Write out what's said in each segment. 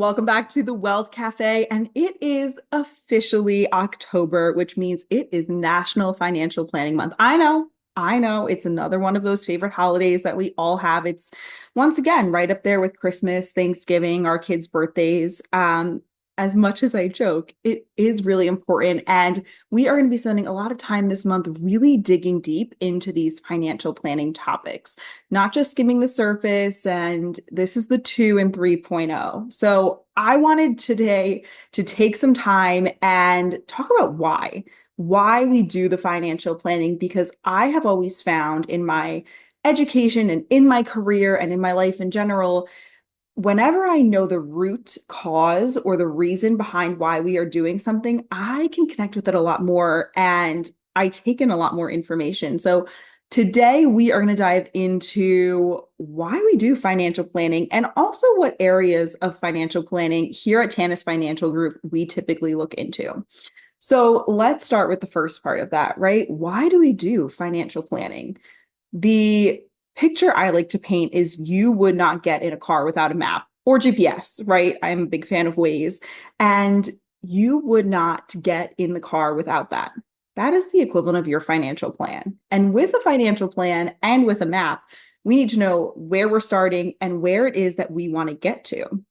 Welcome back to the Wealth Cafe. And it is officially October, which means it is National Financial Planning Month. I know, it's another one of those favorite holidays that we all have. It's once again right up there with Christmas, Thanksgiving, our kids' birthdays. As much as I joke, it is really important. And we are going to be spending a lot of time this month really digging deep into these financial planning topics, not just skimming the surface. And this is the 2 and 3.0. So I wanted today to take some time and talk about why we do the financial planning, because I have always found in my education and in my career and in my life in general, whenever I know the root cause or the reason behind why we are doing something, I can connect with it a lot more and I take in a lot more information. So today we are going to dive into why we do financial planning and also what areas of financial planning here at Tanis Financial Group we typically look into. So let's start with the first part of that, right? Why do we do financial planning? The picture I like to paint is you would not get in a car without a map or GPS, right? I'm a big fan of Waze, and you would not get in the car without that. That is the equivalent of your financial plan. And with a financial plan and with a map, we need to know where we're starting and where it is that we want to get to.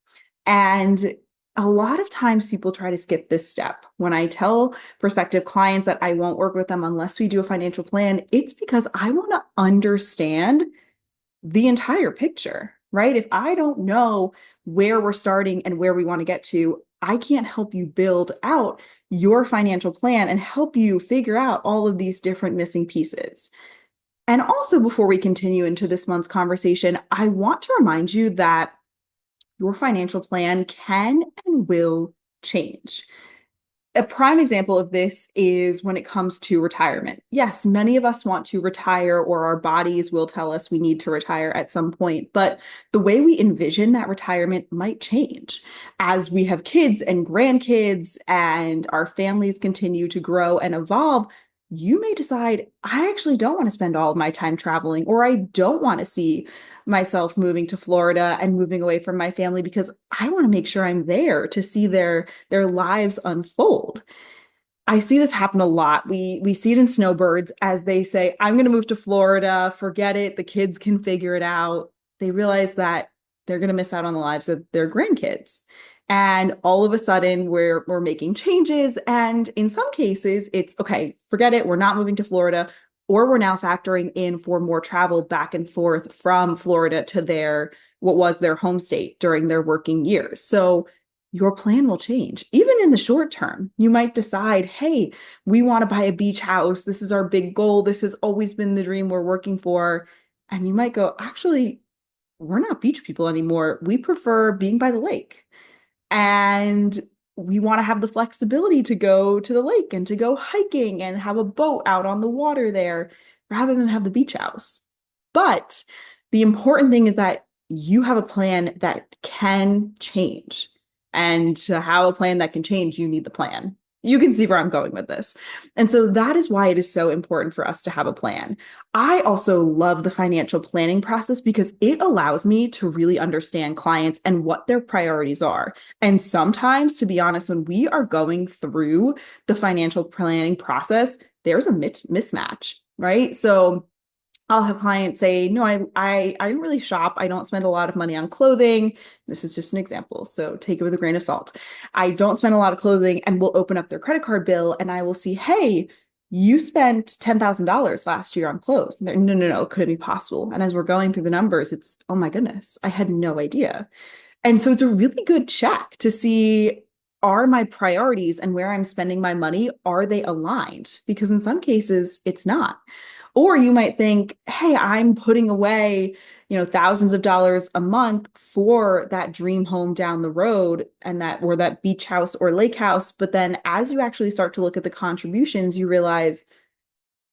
And a lot of times people try to skip this step. When I tell prospective clients that I won't work with them unless we do a financial plan, it's because I want to understand the entire picture, right? If I don't know where we're starting and where we want to get to, I can't help you build out your financial plan and help you figure out all of these different missing pieces. And also, before we continue into this month's conversation, I want to remind you that your financial plan can and will change. A prime example of this is when it comes to retirement. Yes, many of us want to retire, or our bodies will tell us we need to retire at some point, but the way we envision that retirement might change as we have kids and grandkids and our families continue to grow and evolve. You may decide, I actually don't want to spend all of my time traveling, or I don't want to see myself moving to Florida and moving away from my family because I want to make sure I'm there to see their lives unfold. I see this happen a lot. We see it in snowbirds as they say, I'm going to move to Florida, forget it, the kids can figure it out. They realize that they're going to miss out on the lives of their grandkids. And all of a sudden we're making changes. And in some cases, it's okay, forget it, we're not moving to Florida, or we're now factoring in for more travel back and forth from Florida to what was their home state during their working years. So your plan will change. Even in the short term, you might decide, hey, we want to buy a beach house. This is our big goal. This has always been the dream we're working for. And you might go, actually, we're not beach people anymore. We prefer being by the lake. And we want to have the flexibility to go to the lake and to go hiking and have a boat out on the water there rather than have the beach house. But the important thing is that you have a plan that can change. And to have a plan that can change, you need the plan. You can see where I'm going with this. And so that is why it is so important for us to have a plan. I also love the financial planning process because it allows me to really understand clients and what their priorities are. And sometimes, to be honest, when we are going through the financial planning process, there's a mismatch, right? So I'll have clients say, no, I don't really shop. I don't spend a lot of money on clothing. This is just an example, so take it with a grain of salt. I don't spend a lot of clothing, and we'll open up their credit card bill and I will see, hey, you spent $10,000 last year on clothes. No, no, no, could it be possible? And as we're going through the numbers, it's, oh my goodness, I had no idea. And so it's a really good check to see, are my priorities and where I'm spending my money, are they aligned? Because in some cases, it's not. Or you might think, hey, I'm putting away, thousands of dollars a month for that dream home down the road and that beach house or lake house. But then as you actually start to look at the contributions, you realize,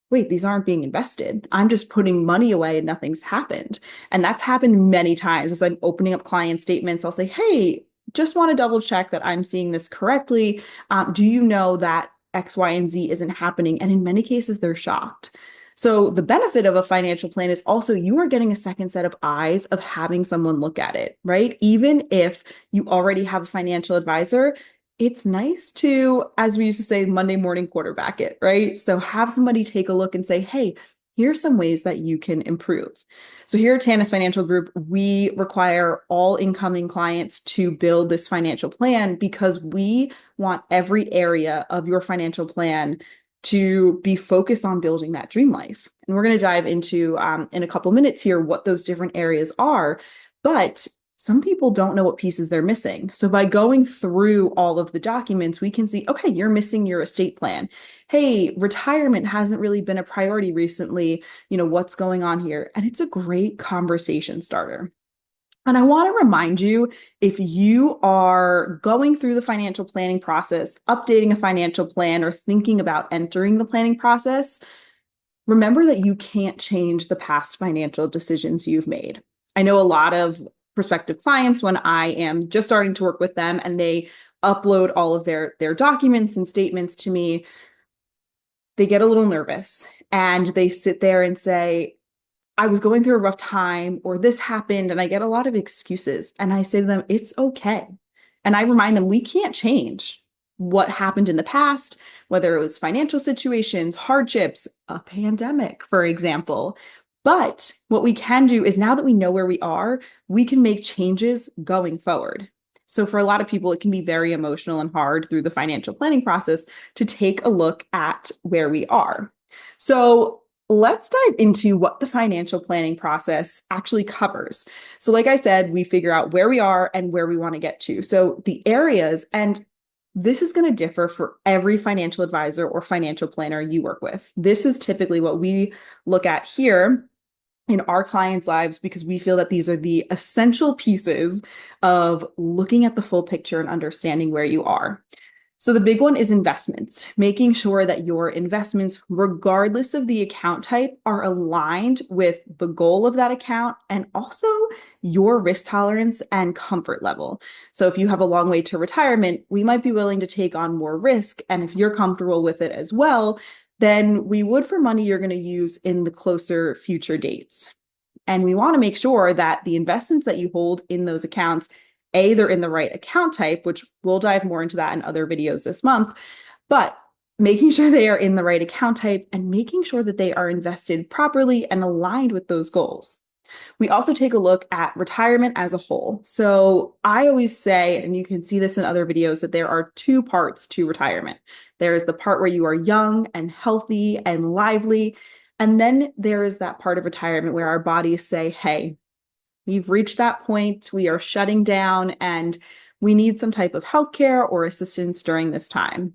wait, these aren't being invested. I'm just putting money away and nothing's happened. And that's happened many times. As I'm opening up client statements, I'll say, hey, just want to double check that I'm seeing this correctly. Do you know that X, Y, and Z isn't happening? And in many cases, they're shocked. So the benefit of a financial plan is also you are getting a second set of eyes of having someone look at it, right? Even if you already have a financial advisor, it's nice to, as we used to say, Monday morning quarterback it, right? So have somebody take a look and say, hey, here's some ways that you can improve. So here at Tanis Financial Group, we require all incoming clients to build this financial plan because we want every area of your financial plan to be focused on building that dream life. And we're going to dive into in a couple minutes here what those different areas are. But some people don't know what pieces they're missing. So by going through all of the documents, we can see, okay, you're missing your estate plan. Hey, retirement hasn't really been a priority recently. What's going on here? And it's a great conversation starter. And I want to remind you, if you are going through the financial planning process, updating a financial plan, or thinking about entering the planning process, remember that you can't change the past financial decisions you've made. I know a lot of prospective clients when I am just starting to work with them and they upload all of their documents and statements to me, they get a little nervous and they sit there and say, I was going through a rough time, or this happened, and I get a lot of excuses. And I say to them, it's okay. And I remind them, we can't change what happened in the past, whether it was financial situations, hardships, a pandemic, for example. But what we can do is now that we know where we are, we can make changes going forward. So for a lot of people, it can be very emotional and hard through the financial planning process to take a look at where we are. So let's dive into what the financial planning process actually covers. So, like I said, we figure out where we are and where we want to get to. So, the areas, and this is going to differ for every financial advisor or financial planner you work with. This is typically what we look at here in our clients' lives because we feel that these are the essential pieces of looking at the full picture and understanding where you are. So the big one is investments, making sure that your investments, regardless of the account type, are aligned with the goal of that account and also your risk tolerance and comfort level. So if you have a long way to retirement, we might be willing to take on more risk. And if you're comfortable with it as well, then we would for money you're going to use in the closer future dates. And we want to make sure that the investments that you hold in those accounts, they're in the right account type, which we'll dive more into that in other videos this month, but making sure they are in the right account type and making sure that they are invested properly and aligned with those goals. We also take a look at retirement as a whole. So I always say, and you can see this in other videos, that there are two parts to retirement. There is the part where you are young and healthy and lively. And then there is that part of retirement where our bodies say, hey, we've reached that point, we are shutting down, and we need some type of healthcare or assistance during this time.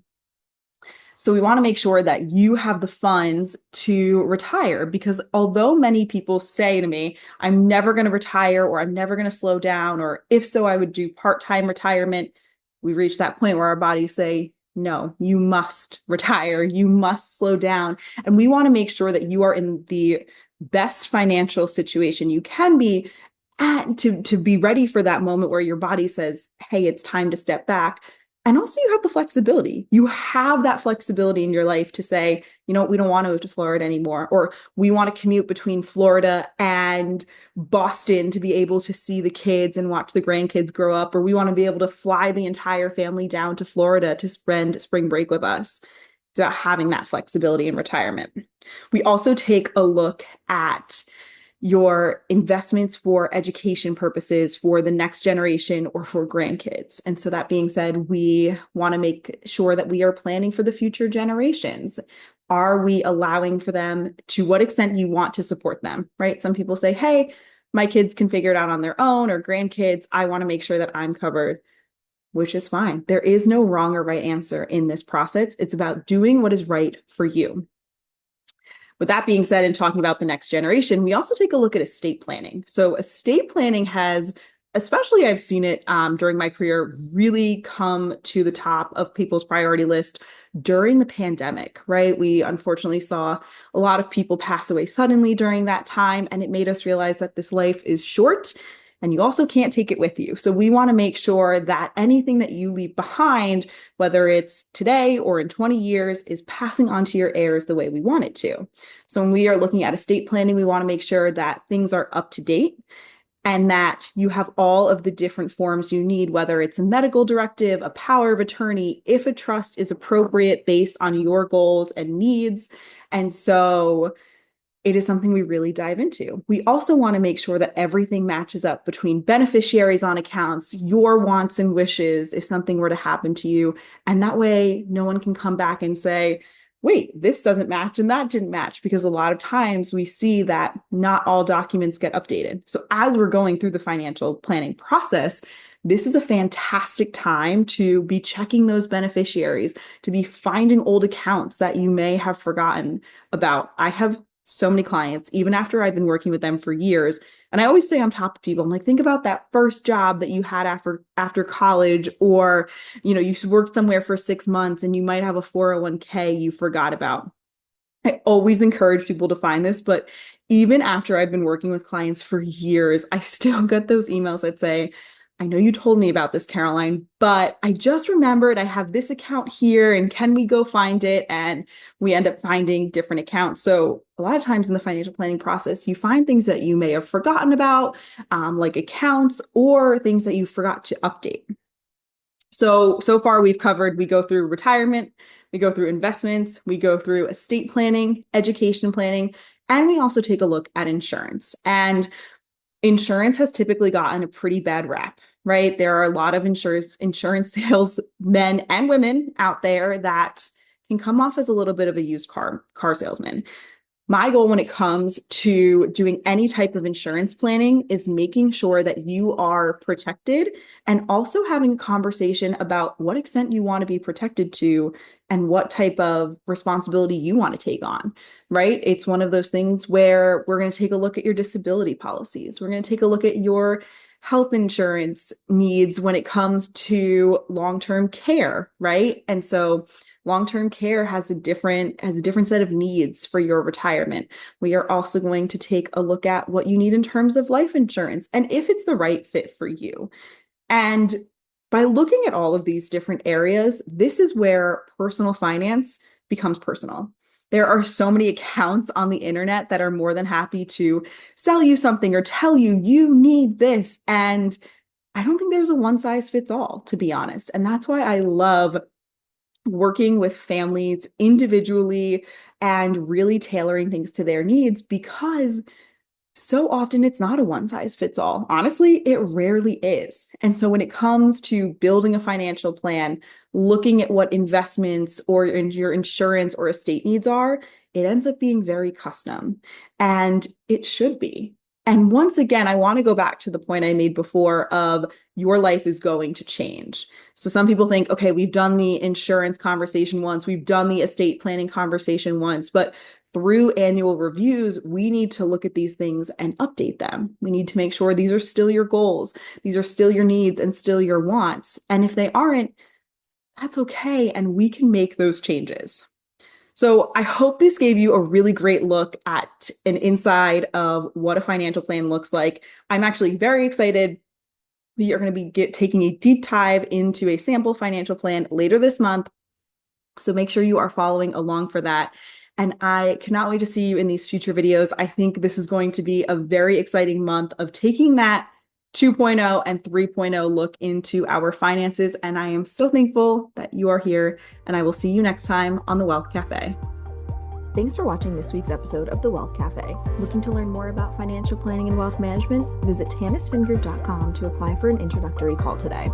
So we want to make sure that you have the funds to retire because although many people say to me, I'm never going to retire or I'm never going to slow down, or if so, I would do part-time retirement, we reach that point where our bodies say, no, you must retire, you must slow down. And we want to make sure that you are in the best financial situation you can be at to be ready for that moment where your body says, hey, it's time to step back. And also you have the flexibility. You have that flexibility in your life to say, you know what, we don't want to move to Florida anymore, or we want to commute between Florida and Boston to be able to see the kids and watch the grandkids grow up, or we want to be able to fly the entire family down to Florida to spend spring break with us. So having that flexibility in retirement. We also take a look at your investments for education purposes for the next generation or for grandkids. And so that being said, we want to make sure that we are planning for the future generations. Are we allowing for them? To what extent you want to support them, right? Some people say, hey, my kids can figure it out on their own, or grandkids, I want to make sure that I'm covered, which is fine. There is no wrong or right answer in this process. It's about doing what is right for you. With that being said, and talking about the next generation, we also take a look at estate planning. So estate planning has, especially I've seen it during my career, really come to the top of people's priority list during the pandemic, right? We unfortunately saw a lot of people pass away suddenly during that time, and it made us realize that this life is short and you also can't take it with you. So we want to make sure that anything that you leave behind, whether it's today or in 20 years, is passing on to your heirs the way we want it to. So when we are looking at estate planning, we want to make sure that things are up to date and that you have all of the different forms you need, whether it's a medical directive, a power of attorney, if a trust is appropriate based on your goals and needs. And so it is something we really dive into. We also want to make sure that everything matches up between beneficiaries on accounts, your wants and wishes, if something were to happen to you. And that way, no one can come back and say, wait, this doesn't match and that didn't match, because a lot of times we see that not all documents get updated. So as we're going through the financial planning process, this is a fantastic time to be checking those beneficiaries, to be finding old accounts that you may have forgotten about. I have so many clients, even after I've been working with them for years. And I always stay on top of people. I'm like, think about that first job that you had after college, or, you worked somewhere for 6 months and you might have a 401k you forgot about. I always encourage people to find this, but even after I've been working with clients for years, I still get those emails that say, I know you told me about this, Caroline, but I just remembered I have this account here and can we go find it? And we end up finding different accounts. So a lot of times in the financial planning process, you find things that you may have forgotten about, like accounts or things that you forgot to update. So far we go through retirement, we go through investments, we go through estate planning, education planning, and we also take a look at insurance. And insurance has typically gotten a pretty bad rap, right? There are a lot of insurance salesmen and women out there that can come off as a little bit of a used car salesman. My goal when it comes to doing any type of insurance planning is making sure that you are protected and also having a conversation about what extent you want to be protected to and what type of responsibility you want to take on, right? It's one of those things where we're going to take a look at your disability policies. We're going to take a look at your health insurance needs when it comes to long-term care, right? And so long-term care has a different set of needs for your retirement. We are also going to take a look at what you need in terms of life insurance and if it's the right fit for you. And by looking at all of these different areas, this is where personal finance becomes personal. There are so many accounts on the internet that are more than happy to sell you something or tell you you need this. And I don't think there's a one size fits all, to be honest. And that's why I love working with families individually and really tailoring things to their needs, because so often it's not a one size fits all. Honestly, it rarely is. And so when it comes to building a financial plan, looking at what investments or your insurance or estate needs are, it ends up being very custom, and it should be. And once again, I want to go back to the point I made before of your life is going to change. So some people think, okay, we've done the insurance conversation once, we've done the estate planning conversation once, but through annual reviews, we need to look at these things and update them. We need to make sure these are still your goals, these are still your needs and still your wants. And if they aren't, that's okay. And we can make those changes. So I hope this gave you a really great look at an inside of what a financial plan looks like. I'm actually very excited. We are going to be taking a deep dive into a sample financial plan later this month. So make sure you are following along for that. And I cannot wait to see you in these future videos. I think this is going to be a very exciting month of taking that 2.0 and 3.0 look into our finances. And I am so thankful that you are here, and I will see you next time on the Wealth Cafe. Thanks for watching this week's episode of The Wealth Cafe. Looking to learn more about financial planning and wealth management? Visit tanisfingroup.com to apply for an introductory call today.